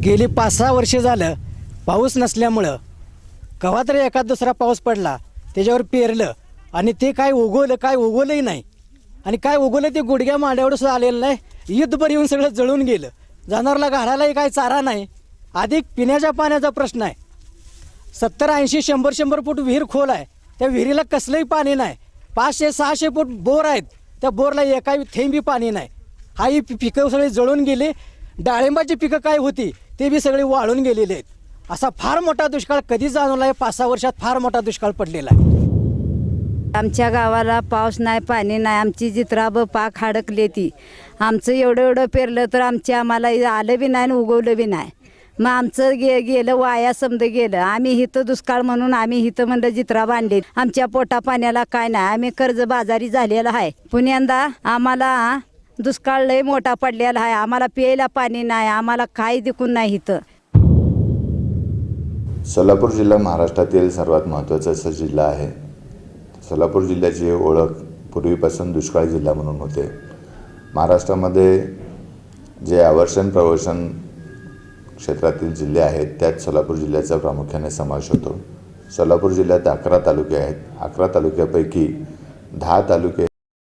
गेली 5-6 वर्षे झालं पाऊस नसल्यामुळं केव्हा तरी एखाद दुसरा पाऊस पडला त्याच्यावर पेरलं आणि ते काय उगवलंही नाही आणि काय उगवलं ते गुडघ्या मांड्यावर सुद्धा आलेलं नाही. युद्धभर येऊन सगळं जळून गेलं. जनावराला घालायलाही काय चारा नाही. अधिक पिण्याच्या पाण्याचा प्रश्न आहे. 70-80-100 फूट विहीर खोल आहे. त्या विहिरीला कसलंही पाणी नाही. 500-600 फूट बोर आहेत. त्या बोरला एकाही थेंबी पाणी नाही. ही पिकं सगळी जळून गेली. डाळिंबाची पिकं काय होती ते बी सगळे वाळून गेलेले आहेत. असा फार मोठा दुष्काळ कधी जाणवला आहे. 5-6 वर्षात फार मोठा दुष्काळ पडलेला आहे. आमच्या गावाला पाऊस नाही, पाणी नाही. आमची जित्राब पाक हाडकले ती. आमचं एवढं पेरलं तर आम्हाला आलं बी नाही आणि उगवलं बी नाही. मग आमचं गेलं वाया समजा गेलं. आम्ही हिथं दुष्काळ म्हणून आम्ही हिथं म्हणलं जित्रा बांधली. आमच्या पोटा पाण्याला काय नाही. आम्ही कर्जबाजारी झालेला आहे. पुण्यांदा आम्हाला दुष्काळ लय मोठा पडलेला आहे. आम्हाला प्यायला पाणी नाही. आम्हाला काही दिकून नाही इथं. सोलापूर जिल्हा महाराष्ट्रातील सर्वात महत्त्वाचा असा जिल्हा आहे. सोलापूर जिल्ह्याची ओळख पूर्वीपासून दुष्काळी जिल्हा म्हणून होते. महाराष्ट्रामध्ये जे आवर्षण प्रवर्षण क्षेत्रातील जिल्हे आहेत त्यात सोलापूर जिल्ह्याचा प्रामुख्याने समावेश होतो. सोलापूर जिल्ह्यात 11 तालुके आहेत. 11 तालुक्यापैकी 10 तालुके